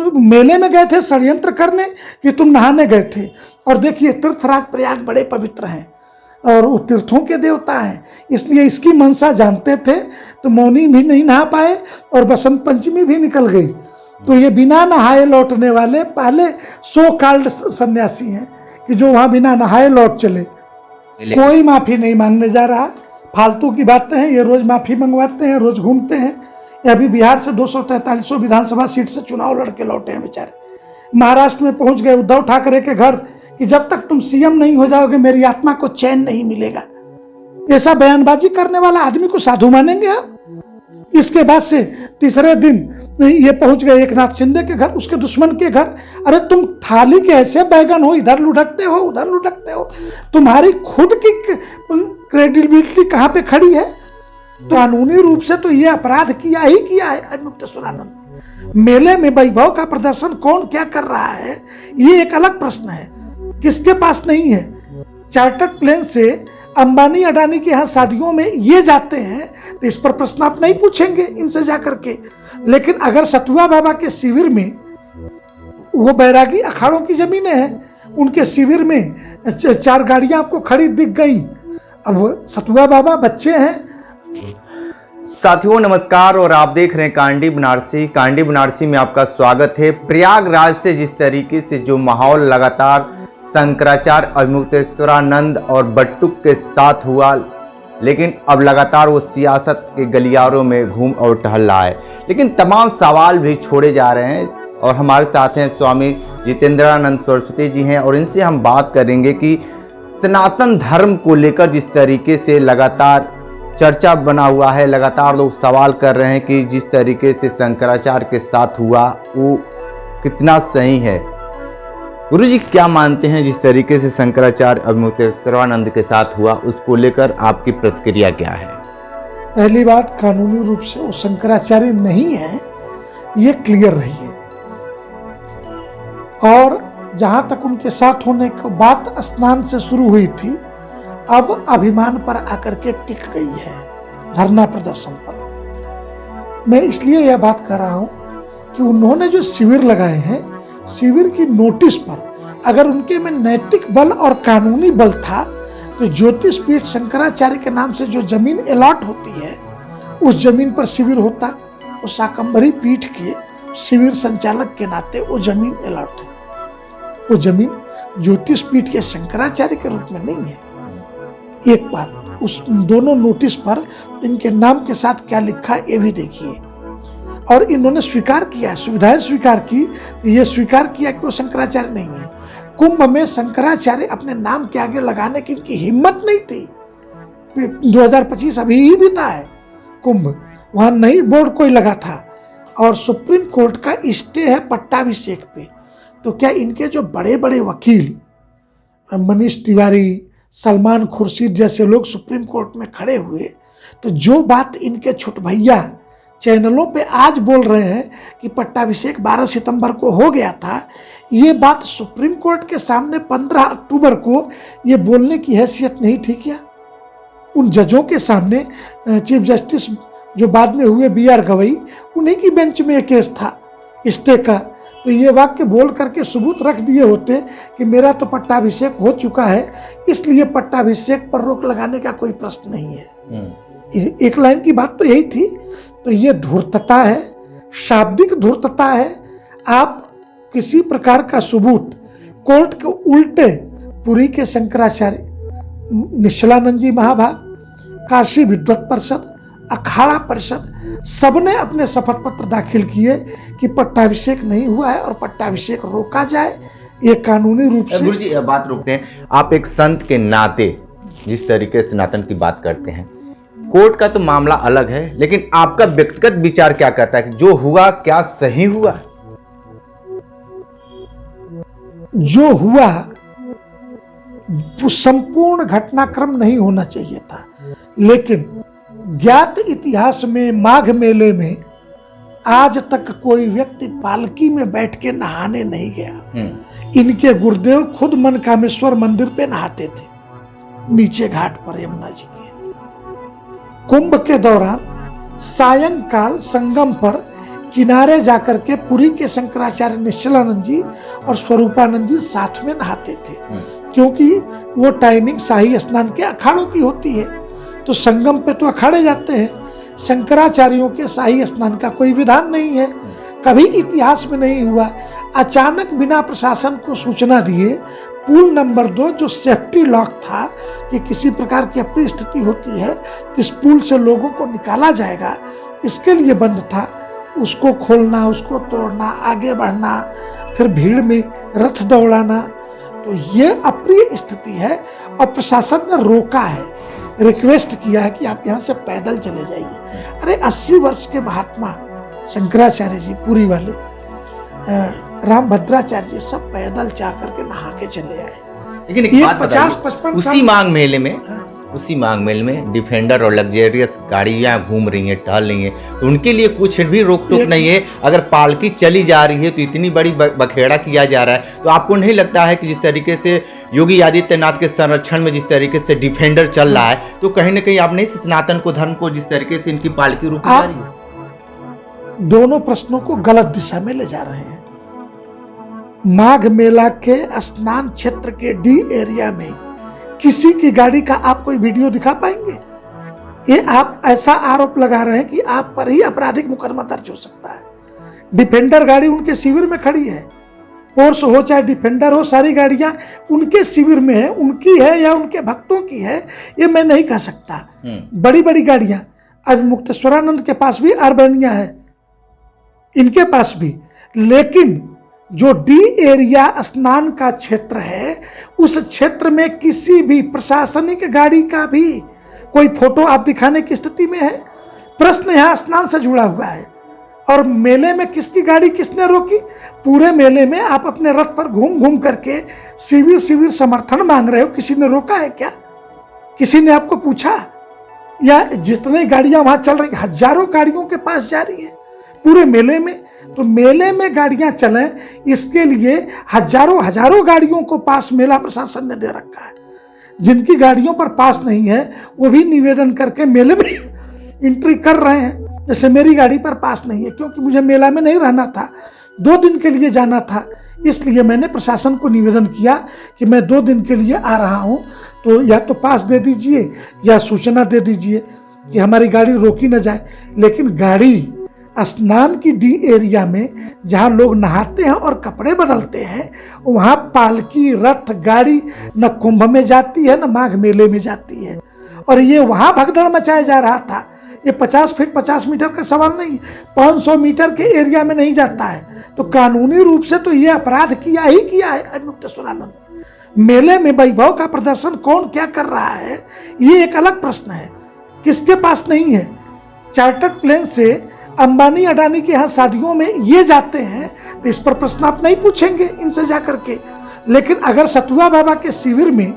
मेले में गए थे षड्यंत्र करने कि तुम नहाने गए थे? और देखिए तीर्थराज प्रयाग बड़े पवित्र हैं और वो तीर्थों के देवता हैं, इसलिए इसकी मनसा जानते थे तो मौनी भी नहीं नहा पाए और बसंत पंचमी भी निकल गई। तो ये बिना नहाए लौटने वाले पहले सो कॉल्ड सन्यासी हैं कि जो वहाँ बिना नहाए लौट चले। कोई माफ़ी नहीं मांगने जा रहा, फालतू की बातें हैं, ये रोज़ माफ़ी मंगवाते हैं, रोज़ घूमते हैं। ये अभी बिहार से 243 विधानसभा सीट से चुनाव लड़के लौटे हैं बेचारे। महाराष्ट्र में पहुंच गए उद्धव ठाकरे के घर कि जब तक तुम सीएम नहीं हो जाओगे मेरी आत्मा को चैन नहीं मिलेगा। ऐसा बयानबाजी करने वाला आदमी को साधु मानेंगे आप? इसके बाद से तीसरे दिन ये पहुंच गए एकनाथ शिंदे के घर, उसके दुश्मन के घर। अरे तुम थाली के ऐसे बैगन हो, इधर लुढ़कते हो उधर लुढ़कते हो, तुम्हारी खुद की क्रेडिबिलिटी कहाँ पे खड़ी है? तो कानूनी रूप से तो ये अपराध किया ही किया है अनिरुद्धेश्वरानंद। मेले में वैभव का प्रदर्शन कौन क्या कर रहा है ये एक अलग प्रश्न है, किसके पास नहीं है। चार्टर्ड प्लेन से अंबानी अडानी के यहाँ शादियों में ये जाते हैं तो इस पर प्रश्न आप नहीं पूछेंगे इनसे जाकर के। लेकिन अगर सतुआ बाबा के शिविर में, वो बैरागी अखाड़ों की जमीनें हैं, उनके शिविर में 4 गाड़ियां आपको खड़ी दिख गई, अब सतुआ बाबा बच्चे हैं। साथियों नमस्कार, और आप देख रहे हैं कांडी बनारसी। कांडी बनारसी में आपका स्वागत है। प्रयागराज से जिस तरीके से जो माहौल लगातार शंकराचार्य अभिमुक्तेश्वरानंद और बट्टुक के साथ हुआ, लेकिन अब लगातार वो सियासत के गलियारों में घूम और टहल रहा है, लेकिन तमाम सवाल भी छोड़े जा रहे हैं। और हमारे साथ हैं स्वामी जितेंद्रानंद सरस्वती जी हैं, और इनसे हम बात करेंगे कि सनातन धर्म को लेकर जिस तरीके से लगातार चर्चा बना हुआ है, लगातार लोग सवाल कर रहे हैं कि जिस तरीके से शंकराचार्य के साथ हुआ वो कितना सही है। गुरु जी क्या मानते हैं जिस तरीके से शंकराचार्य अभिमुक्तेश्वरानंद के साथ हुआ, उसको लेकर आपकी प्रतिक्रिया क्या है? पहली बात, कानूनी रूप से वो शंकराचार्य नहीं है, ये क्लियर रही है। और जहां तक उनके साथ होने की बात स्नान से शुरू हुई थी, अब अभिमान पर आकर के टिक गई है, धरना प्रदर्शन पर। मैं इसलिए यह बात कर रहा हूं कि उन्होंने जो शिविर लगाए हैं, शिविर की नोटिस पर अगर उनके में नैतिक बल और कानूनी बल था तो ज्योतिष पीठ शंकराचार्य के नाम से जो जमीन अलॉट होती है उस जमीन पर शिविर होता। उस शाकंभरी पीठ के शिविर संचालक के नाते वो जमीन अलॉट है। वो जमीन ज्योतिष पीठ के शंकराचार्य के रूप में नहीं है। एक बात, उस दोनों नोटिस पर इनके नाम के साथ क्या लिखा ये भी देखिए। और इन्होंने स्वीकार किया, सुविधाएं स्वीकार की, ये स्वीकार किया कि वो शंकराचार्य नहीं है। कुंभ में शंकराचार्य अपने नाम के आगे लगाने की इनकी हिम्मत नहीं थी। 2025 अभी ही बीता है कुंभ, वहां नहीं बोर्ड कोई लगा था। और सुप्रीम कोर्ट का स्टे है पट्टाभिषेक पे। तो क्या इनके जो बड़े बड़े वकील मनीष तिवारी, सलमान खुर्शीद जैसे लोग सुप्रीम कोर्ट में खड़े हुए, तो जो बात इनके छोट भैया चैनलों पे आज बोल रहे हैं कि पट्टाभिषेक 12 सितंबर को हो गया था, ये बात सुप्रीम कोर्ट के सामने 15 अक्टूबर को ये बोलने की हैसियत नहीं थी क्या? उन जजों के सामने चीफ जस्टिस जो बाद में हुए BR गवई, उन्हीं की बेंच में एक केस था स्टे का। तो ये वाक्य बोल करके सबूत रख दिए होते कि मेरा तो पट्टाभिषेक हो चुका है, इसलिए पट्टाभिषेक पर रोक लगाने का कोई प्रश्न नहीं है। एक लाइन की बात तो यही थी। तो ये धूर्तता है, शाब्दिक धूर्तता है। आप किसी प्रकार का सबूत कोर्ट के उल्टे, पुरी के शंकराचार्य, निश्चलानंद जी महाभाग, काशी विद्वत परिषद, अखाड़ा परिषद, सबने अपने शपथ पत्र दाखिल किए कि पट्टाभिषेक नहीं हुआ है और पट्टाभिषेक रोका जाए। ये कानूनी रूप से। गुरु जी बात रोकते हैं, आप एक संत के नाते जिस तरीके से सनातन की बात करते हैं, कोर्ट का तो मामला अलग है, लेकिन आपका व्यक्तिगत विचार क्या कहता है कि जो हुआ क्या सही हुआ? जो हुआ वो संपूर्ण घटनाक्रम नहीं होना चाहिए था, लेकिन ज्ञात इतिहास में माघ मेले में आज तक कोई व्यक्ति पालकी में बैठ के नहाने नहीं गया। इनके गुरुदेव खुद मनकामेश्वर मंदिर पे नहाते थे, नीचे घाट पर यमुना जी के। कुंभ के दौरान सायंकाल संगम पर किनारे जाकर के पुरी के शंकराचार्य निश्चलानंद जी और स्वरूपानंद जी साथ में नहाते थे, क्योंकि वो टाइमिंग शाही स्नान के अखाड़ों की होती है। तो संगम पे तो अखाड़े जाते हैं, शंकराचार्यों के शाही स्नान का कोई विधान नहीं है, कभी इतिहास में नहीं हुआ। अचानक बिना प्रशासन को सूचना दिए पुल नंबर 2 जो सेफ्टी लॉक था कि किसी प्रकार की अपनी स्थिति होती है तो इस पुल से लोगों को निकाला जाएगा, इसके लिए बंद था, उसको खोलना, उसको तोड़ना, आगे बढ़ना, फिर भीड़ में रथ दौड़ाना, तो ये अप्रिय स्थिति है। और प्रशासन ने रोका है, रिक्वेस्ट किया है कि आप यहाँ से पैदल चले जाइए। अरे 80 वर्ष के महात्मा शंकराचार्य जी, पुरी वाले राम भद्राचार्य जी, सब पैदल जा करके नहा के चले आए। लेकिन एक बात बताइए, उसी मांग मेल में डिफेंडर और लग्जरियस गाड़ियां घूम रही हैं, टहल रही हैं, तो उनके लिए कुछ भी रोक टोक नहीं है। अगर पालकी चली जा रही है तो इतनी बड़ी बखेड़ा किया जा रहा है, तो आपको नहीं लगता है कि जिस तरीके से योगी आदित्यनाथ के संरक्षण में जिस तरीके से डिफेंडर चल रहा है, तो कहीं ना कहीं आप नहीं सनातन को, धर्म को, जिस तरीके से इनकी पालकी रोकी जा रही है? दोनों प्रश्नों को गलत दिशा में ले जा रहे हैं। माघ मेला के स्नान क्षेत्र के डी एरिया में किसी की गाड़ी का आप कोई वीडियो दिखा पाएंगे? ये आप ऐसा आरोप लगा रहे हैं कि आप पर ही आपराधिक मुकदमा दर्ज हो सकता है। डिफेंडर गाड़ी उनके शिविर में खड़ी है, पोर्स हो चाहे डिफेंडर हो, सारी गाड़ियां उनके शिविर में है, उनकी है या उनके भक्तों की है ये मैं नहीं कह सकता। बड़ी बड़ी गाड़ियां, अब मुक्तेश्वरानंद के पास भी अर्बेनिया है, इनके पास भी, लेकिन जो डी एरिया स्नान का क्षेत्र है उस क्षेत्र में किसी भी प्रशासनिक गाड़ी का भी कोई फोटो आप दिखाने की स्थिति में है? प्रश्न यहाँ स्नान से जुड़ा हुआ है। और मेले में किसकी गाड़ी किसने रोकी? पूरे मेले में आप अपने रथ पर घूम घूम करके शिविर समर्थन मांग रहे हो, किसी ने रोका है क्या? किसी ने आपको पूछा? या जितने गाड़ियां वहां चल रही, हजारों गाड़ियों के पास जा रही है पूरे मेले में, तो मेले में गाड़ियां चलें इसके लिए हजारों गाड़ियों को पास मेला प्रशासन ने दे रखा है। जिनकी गाड़ियों पर पास नहीं है वो भी निवेदन करके मेले में एंट्री कर रहे हैं। जैसे मेरी गाड़ी पर पास नहीं है क्योंकि मुझे मेला में नहीं रहना था, 2 दिन के लिए जाना था, इसलिए मैंने प्रशासन को निवेदन किया कि मैं 2 दिन के लिए आ रहा हूं, तो या तो पास दे दीजिए या सूचना दे दीजिए कि हमारी गाड़ी रोकी न जाए। लेकिन गाड़ी स्नान की डी एरिया में जहां लोग नहाते हैं और कपड़े बदलते हैं, वहां पालकी, रथ, गाड़ी न कुंभ में जाती है न माघ मेले में जाती है। और ये वहां भगदड़ मचाया जा रहा था। ये 50 फीट 50 मीटर का सवाल नहीं, 500 मीटर के एरिया में नहीं जाता है, तो कानूनी रूप से तो ये अपराध किया है मुक्तेश्वरानंद। मेले में वैभव का प्रदर्शन कौन क्या कर रहा है ये एक अलग प्रश्न है, किसके पास नहीं है। चार्टर्ड प्लेन से अंबानी अडानी के यहाँ शादियों में ये जाते हैं तो इस पर प्रश्न आप नहीं पूछेंगे इनसे जाकर के। लेकिन अगर सतुआ बाबा के शिविर में,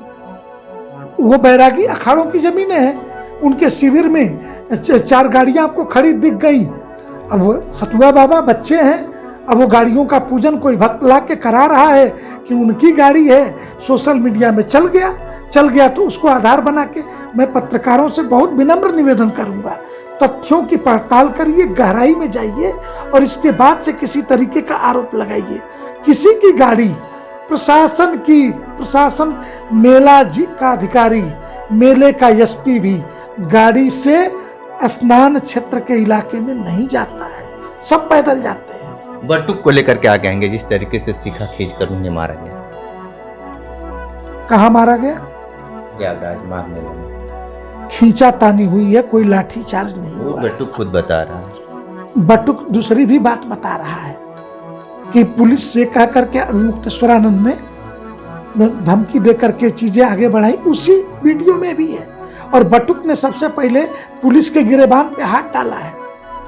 वो बैरागी अखाड़ों की जमीनें हैं, उनके शिविर में 4 गाड़ियां आपको खड़ी दिख गई, अब वो सतुआ बाबा बच्चे हैं, अब वो गाड़ियों का पूजन कोई भक्त ला के करा रहा है कि उनकी गाड़ी है, सोशल मीडिया में चल गया तो उसको आधार बना के, मैं पत्रकारों से बहुत विनम्र निवेदन करूंगा, तथ्यों की पड़ताल करिए, गहराई में जाइए और इसके बाद से किसी तरीके का आरोप लगाइए। किसी की गाड़ी प्रशासन मेला जी का अधिकारी, मेले का एसपी भी गाड़ी से स्नान क्षेत्र के इलाके में नहीं जाता है, सब पैदल जाते हैं। बटुक को लेकर क्या कहेंगे, जिस तरीके से शिखा खींचकर उन्हें मारा गया? कहाँ मारा गया? प्रयागराज माघ मेले में खींचा तानी हुई है, कोई लाठी चार्ज नहीं हुआ। बटुक खुद बता रहा है। बटुक दूसरी भी बात बता रहा है कि पुलिस से कह करके मुक्तेश्वरानंद ने धमकी दे करके चीजें आगे बढ़ाई, उसी वीडियो में भी है। और बटुक ने सबसे पहले पुलिस के गिरेबान पे हाथ डाला है।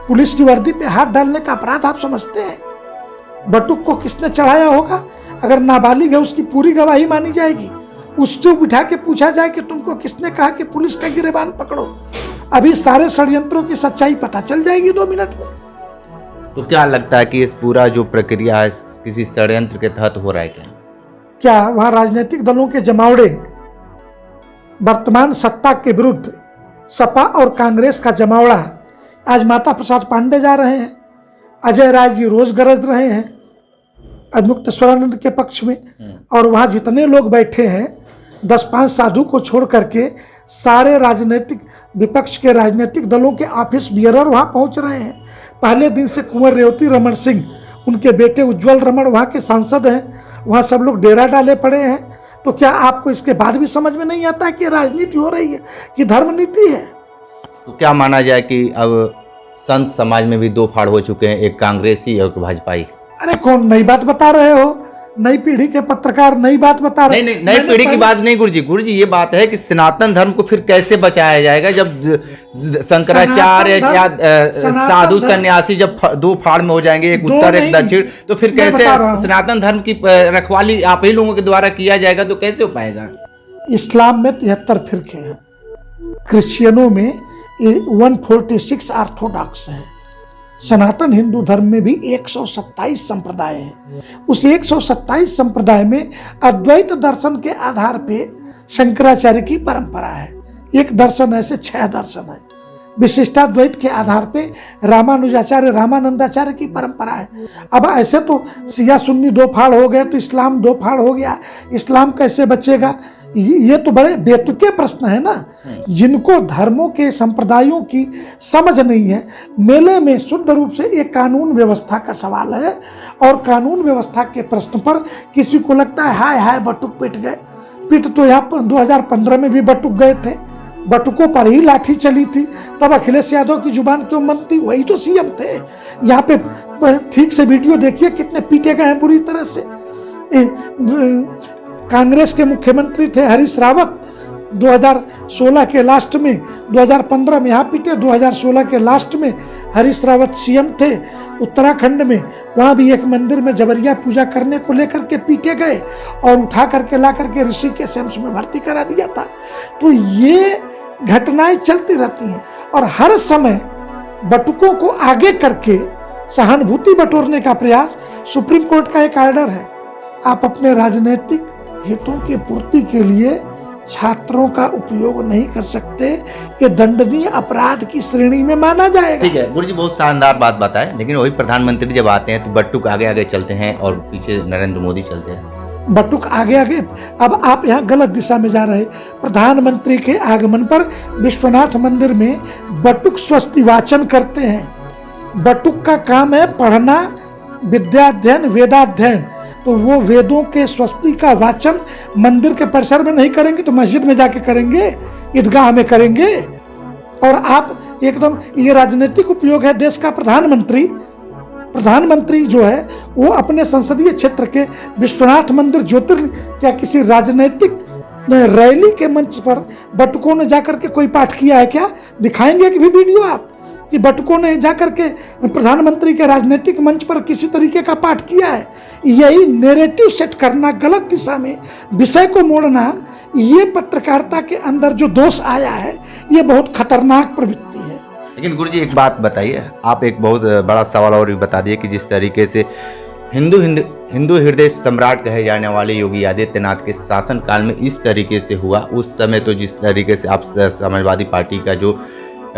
पुलिस की वर्दी पे हाथ डालने का अपराध आप समझते हैं? बटुक को किसने चढ़ाया होगा? अगर नाबालिग है उसकी पूरी गवाही मानी जाएगी, उसको बिठा के पूछा जाए कि तुमको किसने कहा कि पुलिस का गिरेबान पकड़ो, अभी सारे षड्यंत्रों की सच्चाई पता चल जाएगी 2 मिनट में। तो क्या लगता है कि इस पूरा जो प्रक्रिया है किसी षड्यंत्र के तहत हो रहा है क्या वहां राजनीतिक दलों के जमावड़े, वर्तमान सत्ता के विरुद्ध सपा और कांग्रेस का जमावड़ा, आज माता प्रसाद पांडे जा रहे हैं, अजय राय जी रोज गरज रहे हैं अभिमुक्तेश्वरानंद के पक्ष में, और वहाँ जितने लोग बैठे हैं 10-5 साधु को छोड़ करके सारे राजनीतिक विपक्ष के राजनीतिक दलों के ऑफिस बियरर वहाँ पहुँच रहे हैं। पहले दिन से कुंवर रेवती रमन सिंह, उनके बेटे उज्जवल रमन वहाँ के सांसद हैं, वहाँ सब लोग डेरा डाले पड़े हैं। तो क्या आपको इसके बाद भी समझ में नहीं आता कि राजनीति हो रही है कि धर्म नीति है? तो क्या माना जाए कि अब संत समाज में भी 2 फाड़ हो चुके हैं, एक कांग्रेसी और एक भाजपाई? अरे कौन नई बात बता रहे हो? नई पीढ़ी के पत्रकार नई बात बता रहे? नहीं, नई पीढ़ी की बात नहीं गुरुजी ये बात है कि सनातन धर्म को फिर कैसे बचाया जाएगा जब शंकराचार्य या साधु सन्यासी जब 2 फाड़ में हो जाएंगे, एक उत्तर एक दक्षिण, तो फिर कैसे सनातन धर्म की रखवाली आप ही लोगों के द्वारा किया जाएगा? तो कैसे हो पाएगा? इस्लाम में 73 फिरके हैं, क्रिश्चियनों में 146 ऑर्थोडॉक्स हैं, सनातन हिंदू धर्म में भी 127 संप्रदाय हैं। उस 127 संप्रदाय में अद्वैत दर्शन के आधार पे शंकराचार्य की परंपरा है, एक दर्शन ऐसे 6 दर्शन है। विशिष्टाद्वैत के आधार पे रामानुजाचार्य रामानंदाचार्य की परंपरा है। अब ऐसे तो सिया सुन्नी 2 फाड़ हो गए तो इस्लाम 2 फाड़ हो गया, इस्लाम कैसे बचेगा? ये तो बड़े बेतुके प्रश्न है ना। जिनको धर्मों के संप्रदायों की समझ नहीं है, मेले में शुद्ध रूप से एक कानून व्यवस्था का सवाल है, और कानून व्यवस्था के प्रश्न पर किसी को लगता है हाय हाय बटुक पिट गए। पिट तो यहाँ 2015 में भी बटुक गए थे, बटुकों पर ही लाठी चली थी, तब अखिलेश यादव की जुबान क्यों बंद थी? वही तो सीएम थे। यहाँ पे ठीक से वीडियो देखिए कितने पीटे गए हैं बुरी तरह से। कांग्रेस के मुख्यमंत्री थे हरीश रावत, 2016 के लास्ट में, 2015 में यहाँ पीटे, 2016 के लास्ट में हरीश रावत सीएम थे उत्तराखंड में, वहाँ भी एक मंदिर में जबरिया पूजा करने को लेकर के पीटे गए और उठा करके ला करके ऋषिकेश एम्स में भर्ती करा दिया था। तो ये घटनाएं चलती रहती हैं, और हर समय बटुकों को आगे करके सहानुभूति बटोरने का प्रयास। सुप्रीम कोर्ट का एक ऑर्डर है, आप अपने राजनीतिक हितों की पूर्ति के लिए छात्रों का उपयोग नहीं कर सकते, ये दंडनीय अपराध की श्रेणी में माना जाएगा। ठीक है गुरुजी, बहुत शानदार बात बताए, लेकिन वही प्रधानमंत्री जब आते हैं तो बटुक आगे आगे चलते हैं और पीछे नरेंद्र मोदी चलते हैं। बटुक आगे आगे, अब आप यहाँ गलत दिशा में जा रहे। प्रधानमंत्री के आगमन पर विश्वनाथ मंदिर में बटुक स्वस्ति वाचन करते हैं। बटुक का काम है पढ़ना, विद्याध्ययन, वेदाध्ययन। तो वो वेदों के स्वस्ति का वाचन मंदिर के परिसर में नहीं करेंगे तो मस्जिद में जाके करेंगे, ईदगाह में करेंगे। और आप एकदम, ये राजनीतिक उपयोग है। देश का प्रधानमंत्री जो है वो अपने संसदीय क्षेत्र के विश्वनाथ मंदिर ज्योतिर्लिंग, क्या किसी राजनीतिक रैली के मंच पर बटुकों ने जाकर के कोई पाठ किया है क्या? दिखाएंगे कि भी वीडियो आप कि बटुकों ने जाकर के प्रधानमंत्री के राजनीतिक मंच पर किसी तरीके का पाठ किया है? यही नैरेटिव सेट करना, गलत दिशा में विषय को मोड़ना, ये पत्रकारिता के अंदर जो दोष आया है, ये बहुत खतरनाक प्रवृत्ति है। लेकिन गुरुजी एक बात बताइए, आप एक बहुत बड़ा सवाल और भी बता दिए कि जिस तरीके से हिंदू हृदय सम्राट कहे जाने वाले योगी आदित्यनाथ के शासन काल में इस तरीके से हुआ, उस समय तो जिस तरीके से आप समाजवादी पार्टी का जो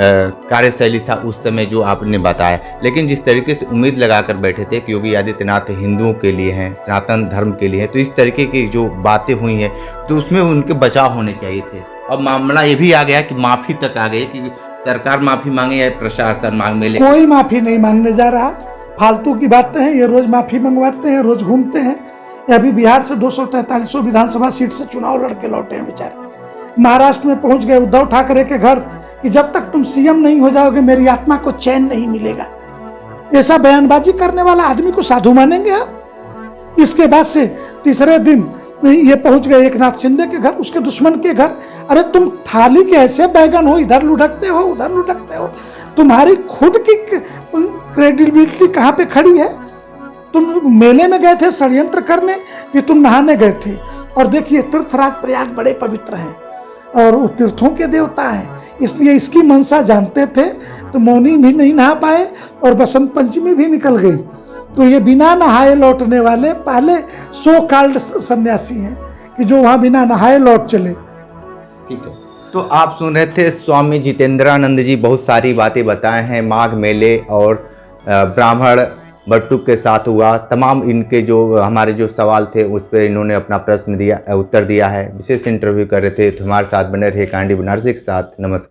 कार्यशैली था उस समय जो आपने बताया, लेकिन जिस तरीके से उम्मीद लगाकर बैठे थे कि योगी आदित्यनाथ हिंदुओं के लिए हैं, सनातन धर्म के लिए हैं, तो इस तरीके की जो बातें हुई हैं तो उसमें उनके बचाव होने चाहिए थे। अब मामला ये भी आ गया कि माफ़ी तक आ गई कि सरकार माफ़ी मांगे या प्रशासन मांगे। कोई माफ़ी नहीं मांगने जा रहा, फालतू की बातें हैं। ये रोज माफ़ी मंगवाते हैं, रोज घूमते हैं। अभी बिहार से 243 विधानसभा सीट से चुनाव लड़के लौटे हैं बेचारे। महाराष्ट्र में पहुंच गए उद्धव ठाकरे के घर कि जब तक तुम सीएम नहीं हो जाओगे मेरी आत्मा को चैन नहीं मिलेगा। ऐसा बयानबाजी करने वाला आदमी को साधु मानेंगे आप? इसके बाद से तीसरे दिन ये पहुंच गए एकनाथ शिंदे के घर, उसके दुश्मन के घर। अरे तुम थाली के ऐसे बैगन हो, इधर लुढ़कते हो उधर लुढ़कते हो, तुम्हारी खुद की क्रेडिबिलिटी कहाँ पे खड़ी है? तुम मेले में गए थे षड्यंत्र करने कि तुम नहाने गए थे? और देखिए तीर्थराज प्रयाग बड़े पवित्र हैं और वो तीर्थों के देवता हैं, इसलिए इसकी मंशा जानते थे तो मौनी भी नहीं नहा पाए और बसंत पंचमी भी निकल गई। तो ये बिना नहाए लौटने वाले पहले सो कॉल्ड सन्यासी हैं कि जो वहाँ बिना नहाए लौट चले। ठीक है, तो आप सुन रहे थे स्वामी जितेंद्रानंद जी बहुत सारी बातें बताए हैं माघ मेले और ब्राह्मण बटुक के साथ हुआ। तमाम इनके जो हमारे जो सवाल थे उस पर इन्होंने अपना प्रश्न दिया, उत्तर दिया है। विशेष इंटरव्यू कर रहे थे, तो हमारे साथ बने रहे कांडी बनारसी के साथ। नमस्कार।